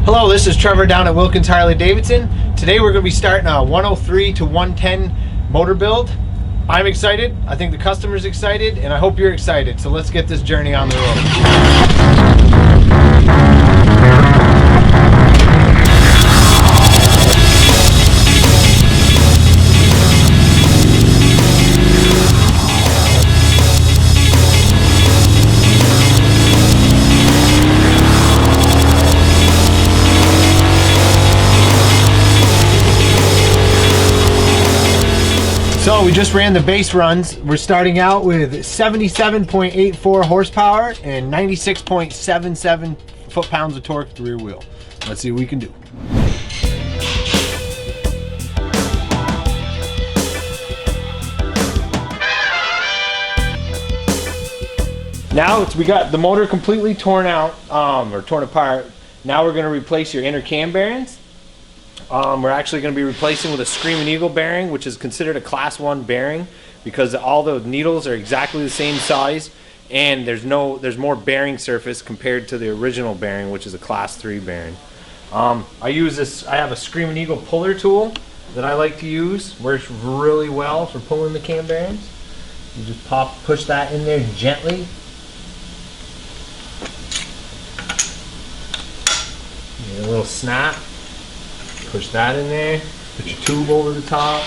Hello, this is Trevor down at Wilkins Harley-Davidson. Today we're going to be starting a 103 to 110 motor build. I'm excited, I think the customer's excited, and I hope you're excited. So let's get this journey on the road. So we just ran the base runs. We're starting out with 77.84 horsepower and 96.77 foot-pounds of torque at the rear wheel. Let's see what we can do. Now we got the motor completely torn out, or torn apart. Now we're gonna replace your inner cam bearings. We're actually going to be replacing with a Screaming Eagle bearing, which is considered a class 1 bearing because all the needles are exactly the same size, and there's more bearing surface compared to the original bearing, which is a class 3 bearing. I have a Screaming Eagle puller tool that I like to use. Works really well for pulling the cam bearings. You just push that in there gently. Get a little snap. Push that in there, put your tube over the top.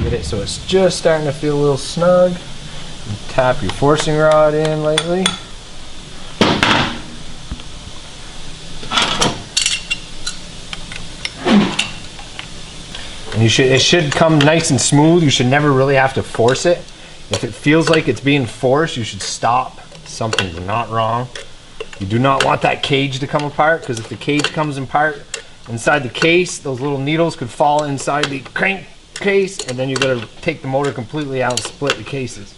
Get it so it's just starting to feel a little snug. And tap your forcing rod in lightly. And it should come nice and smooth. You should never really have to force it. If it feels like it's being forced, you should stop. Something's not wrong. You do not want that cage to come apart, because if the cage comes apart inside the case, those little needles could fall inside the crank case, and then you got to take the motor completely out and split the cases.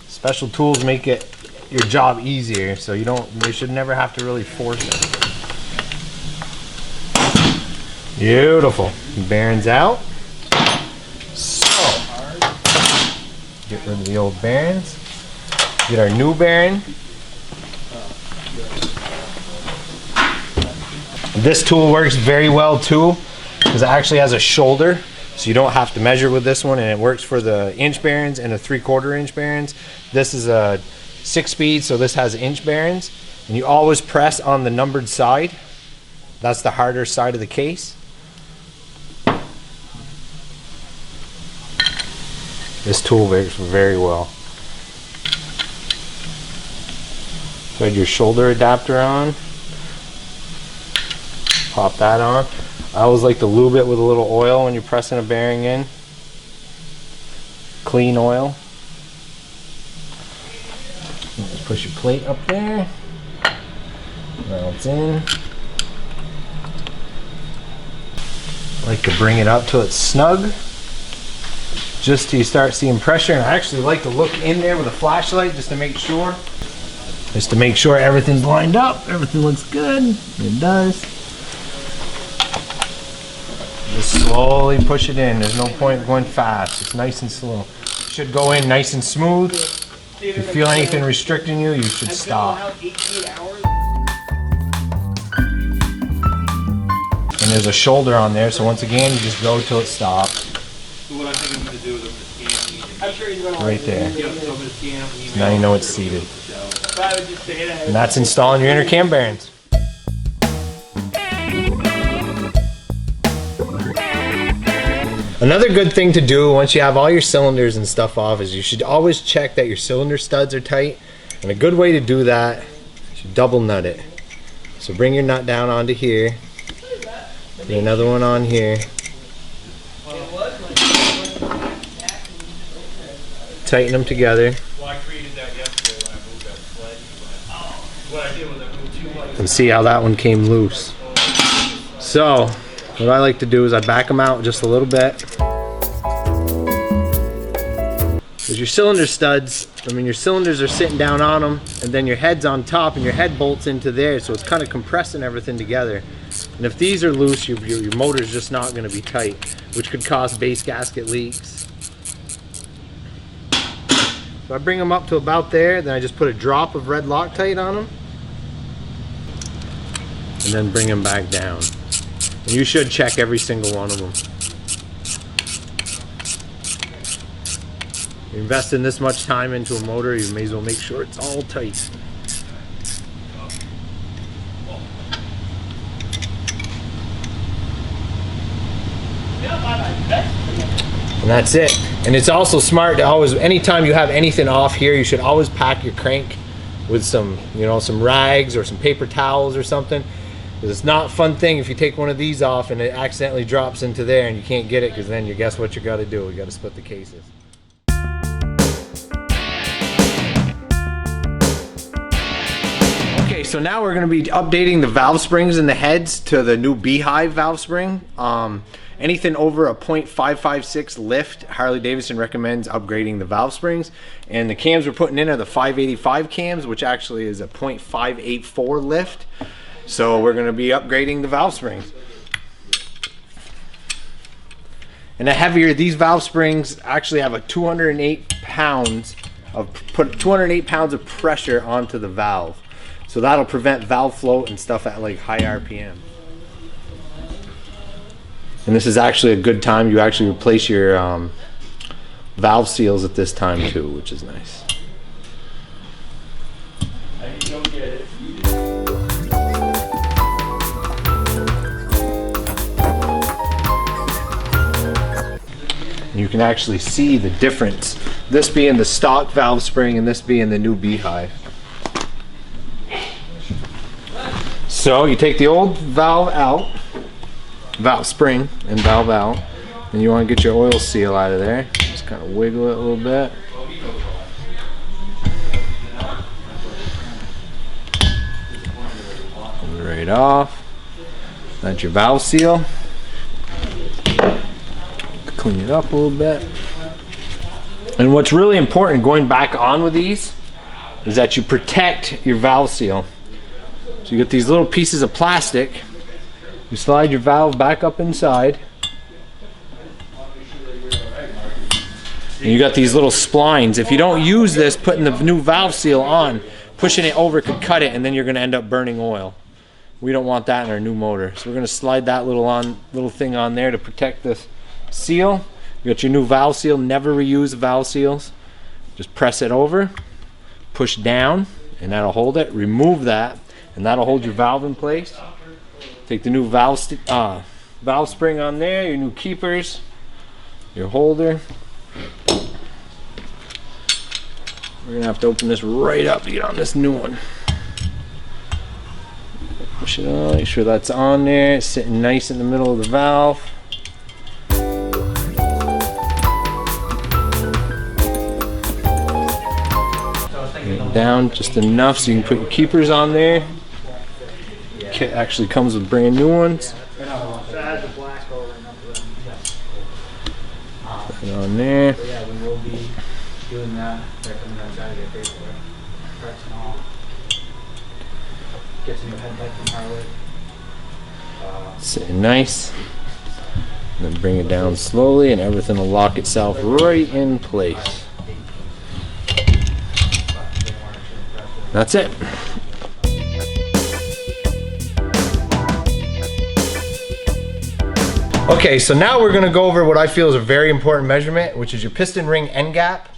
Special tools make your job easier, so you should never have to really force it. Beautiful. Bearings out. Get rid of the old bearings. Get our new bearing. This tool works very well too, because it actually has a shoulder, so you don't have to measure with this one, and it works for the inch bearings and the 3/4 inch bearings. This is a 6-speed, so this has inch bearings, and you always press on the numbered side. That's the harder side of the case. This tool works very well. Thread your shoulder adapter on. Pop that on. I always like to lube it with a little oil when you're pressing a bearing in. Clean oil. Just push your plate up there. Now it's in. I like to bring it up till it's snug, just till you start seeing pressure. And I actually like to look in there with a flashlight just to make sure everything's lined up, everything looks good. It does. Just slowly push it in. There's no point going fast. It's nice and slow. It should go in nice and smooth. If you feel anything restricting you, you should stop. And there's a shoulder on there, so once again, you just go till it stops. Right there. So now you know it's seated. And that's installing your inner cam bearings. Another good thing to do once you have all your cylinders and stuff off is you should always check that your cylinder studs are tight. And a good way to do that is you double nut it. So bring your nut down onto here. Put another one on here. Tighten them together. And see how that one came loose. So, what I like to do is I back them out just a little bit. Because your cylinder studs, your cylinders are sitting down on them, and then your head's on top, and your head bolts into there, so it's kind of compressing everything together. And if these are loose, your motor's just not going to be tight, which could cause base gasket leaks. So I bring them up to about there, then I just put a drop of red Loctite on them. And then bring them back down. And you should check every single one of them. You're investing this much time into a motor, you may as well make sure it's all tight. And that's it. And it's also smart to always, anytime you have anything off here, you should always pack your crank with some, you know, some rags or some paper towels or something. Because it's not a fun thing if you take one of these off and it accidentally drops into there and you can't get it, because then you guess what you got to do? You got to split the cases. Okay, so now we're going to be updating the valve springs and the heads to the new Beehive valve spring. Anything over a 0.556 lift, Harley-Davidson recommends upgrading the valve springs. And the cams we're putting in are the 585 cams, which actually is a 0.584 lift. So we're going to be upgrading the valve springs. And the heavier, these valve springs actually have a 208 pounds of pressure onto the valve. So that'll prevent valve float and stuff at like high RPM. And this is actually a good time. You actually replace your valve seals at this time too, which is nice. You can actually see the difference. This being the stock valve spring and this being the new Beehive. So you take the old valve out, valve spring and valve out, and you want to get your oil seal out of there. Just kind of wiggle it a little bit. Pull it right off. That's your valve seal. Clean it up a little bit. And what's really important going back on with these is that you protect your valve seal. So you get these little pieces of plastic. You slide your valve back up inside. And you got these little splines. If you don't use this, putting the new valve seal on, pushing it over could cut it, and then you're going to end up burning oil. We don't want that in our new motor. So we're going to slide that little thing on there to protect this seal. You got your new valve seal. Never reuse valve seals. Just press it over, push down, and that'll hold it. Remove that, and that'll hold your valve in place. Take the new valve spring on there, your new keepers, your holder. We're gonna have to open this right up to get on this new one. Push it on, make sure that's on there. It's sitting nice in the middle of the valve. Down just enough so you can put your keepers on there. Kit actually comes with brand new ones. Put it on there. Yeah, we will be doing that. They're coming on Saturday, paperwork, parts and all. Get some new headlight from Harley. Sitting nice. And then bring it down slowly, and everything will lock itself right in place. That's it. Okay, so now we're gonna go over what I feel is a very important measurement, which is your piston ring end gap.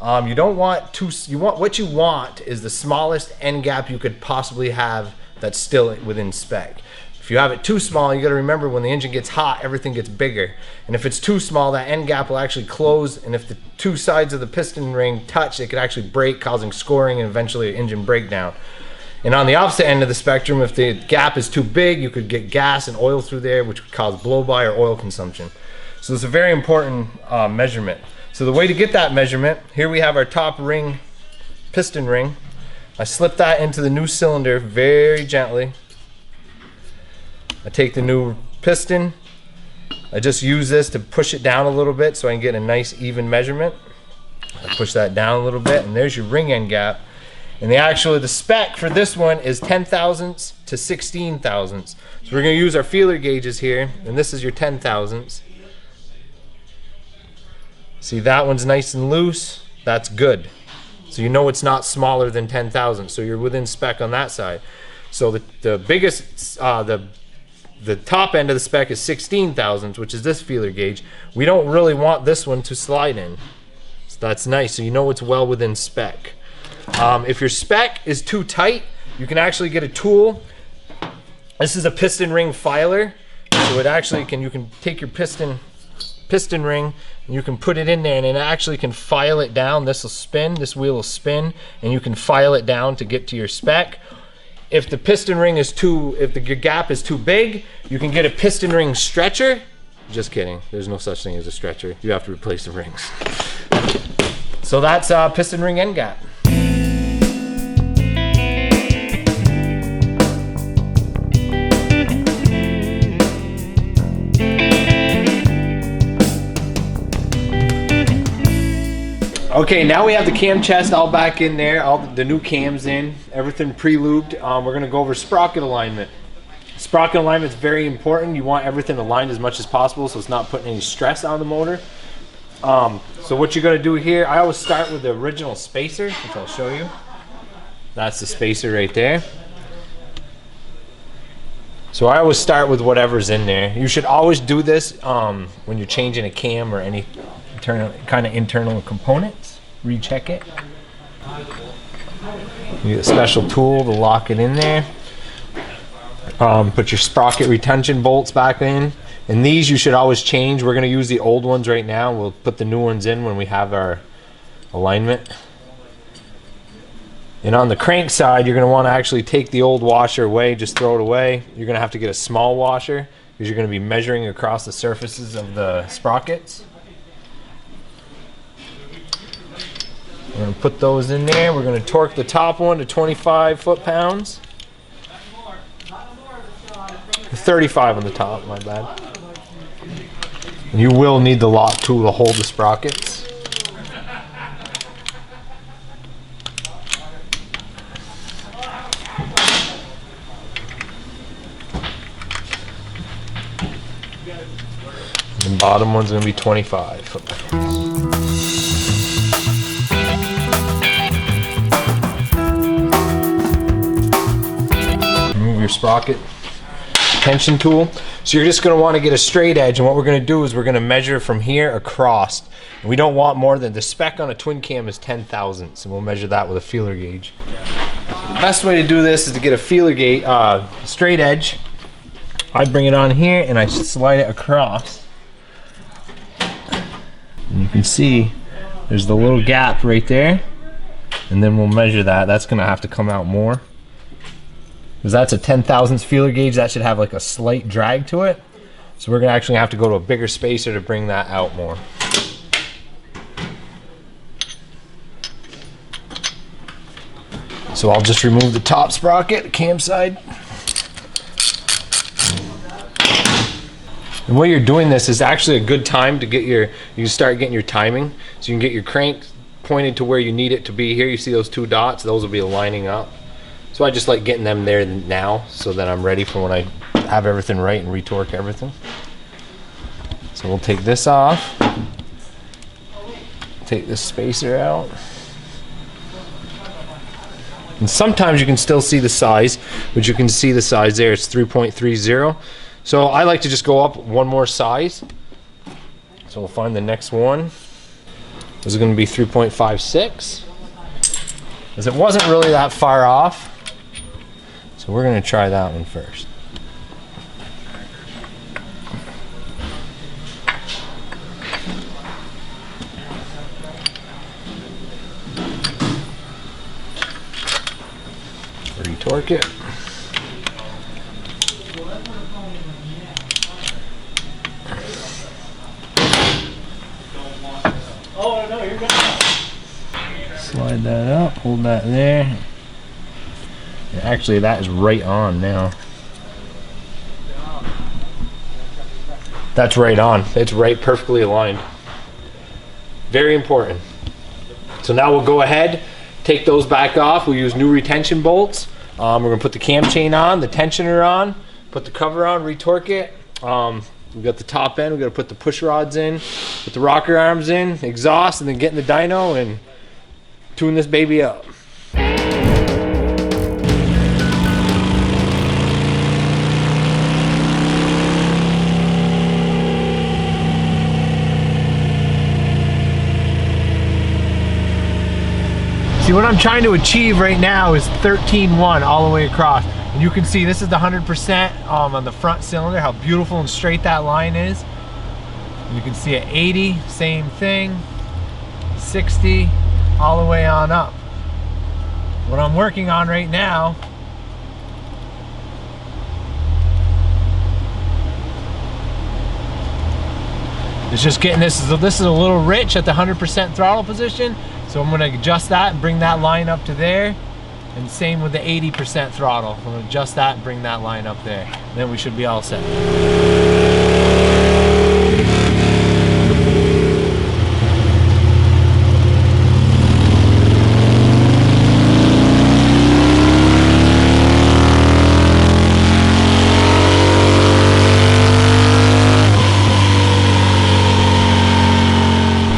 You don't want what you want is the smallest end gap you could possibly have that's still within spec. If you have it too small, you gotta remember when the engine gets hot, everything gets bigger. And if it's too small, that end gap will actually close, and if the two sides of the piston ring touch, it could actually break, causing scoring and eventually an engine breakdown. And on the opposite end of the spectrum, if the gap is too big, you could get gas and oil through there, which could cause blow-by or oil consumption. So it's a very important measurement. So the way to get that measurement, here we have our top ring, piston ring. I slip that into the new cylinder very gently. I take the new piston. I just use this to push it down a little bit so I can get a nice even measurement. I push that down a little bit, and there's your ring end gap. And the spec for this one is 10 thousandths to 16 thousandths. So we're going to use our feeler gauges here, and this is your 10 thousandths. See, that one's nice and loose. That's good. So you know it's not smaller than 10,000. So you're within spec on that side. So the biggest, the top end of the spec is 16 thousandths, which is this feeler gauge. We don't really want this one to slide in. So that's nice. So you know it's well within spec. If your spec is too tight, you can actually get a tool. This is a piston ring filer. So it actually you can take your piston ring and you can put it in there, and it actually can file it down. This will spin, this wheel will spin, and you can file it down to get to your spec. If the piston ring is if the gap is too big, you can get a piston ring stretcher. Just kidding, there's no such thing as a stretcher. You have to replace the rings. So that's piston ring end gap. Okay, now we have the cam chest all back in there, all the new cams in, everything pre-lubed. We're gonna go over sprocket alignment. Sprocket alignment is very important. You want everything aligned as much as possible so it's not putting any stress on the motor. So what you're gonna do here, I always start with the original spacer, which I'll show you. That's the spacer right there. So I always start with whatever's in there. You should always do this when you're changing a cam or any kind of internal components. Recheck it. You get a special tool to lock it in there. Put your sprocket retention bolts back in, and these you should always change. We're going to use the old ones right now. We'll put the new ones in when we have our alignment. And on the crank side, you're going to want to actually take the old washer away, just throw it away. You're going to have to get a small washer because you're going to be measuring across the surfaces of the sprockets. We're going to put those in there. We're going to torque the top one to 25 foot-pounds. 35 on the top, my bad. And you will need the lock tool to hold the sprockets. The bottom one's going to be 25 foot-pounds. Your sprocket tension tool. So you're just going to want to get a straight edge, and what we're going to do is we're going to measure from here across. And we don't want more than the spec on a twin cam is 10 thousandths, and we'll measure that with a feeler gauge. The best way to do this is to get a feeler gauge, straight edge. I bring it on here and I slide it across. And you can see there's the little gap right there, and then we'll measure that. That's going to have to come out more. Because that's a 10 thousandths feeler gauge, that should have like a slight drag to it. So we're gonna actually have to go to a bigger spacer to bring that out more. So I'll just remove the top sprocket, cam side. And while you're doing this is actually a good time to get you start getting your timing. So you can get your crank pointed to where you need it to be here. You see those two dots, those will be lining up. So I just like getting them there now so that I'm ready for when I have everything right and retorque everything. So we'll take this off, take this spacer out. And sometimes you can still see the size, but you can see the size there, it's 3.30. So I like to just go up one more size. So we'll find the next one. This is going to be 3.56. Because it wasn't really that far off. So we're going to try that one first. Retorque it. Oh no, you're good. Slide that up, hold that there. Actually, that is right on now. That's right on. It's right perfectly aligned. Very important. So now we'll go ahead, take those back off. We'll use new retention bolts. We're going to put the cam chain on, the tensioner on, put the cover on, retorque it. We've got the top end. We've got to put the push rods in, put the rocker arms in, exhaust, and then get in the dyno and tune this baby up. See, what I'm trying to achieve right now is 13.1 all the way across. And you can see this is the 100% on the front cylinder, how beautiful and straight that line is. And you can see at 80, same thing, 60, all the way on up. What I'm working on right now is just getting this is a little rich at the 100% throttle position. So I'm going to adjust that and bring that line up to there. And same with the 80% throttle. I'm going to adjust that and bring that line up there. Then we should be all set.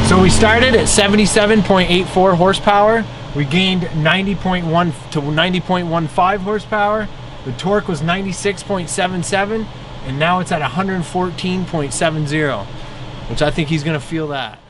So we started at 77.84 horsepower. We gained 90.1 to 90.15 horsepower. The torque was 96.77, and now it's at 114.70, which I think he's gonna feel that.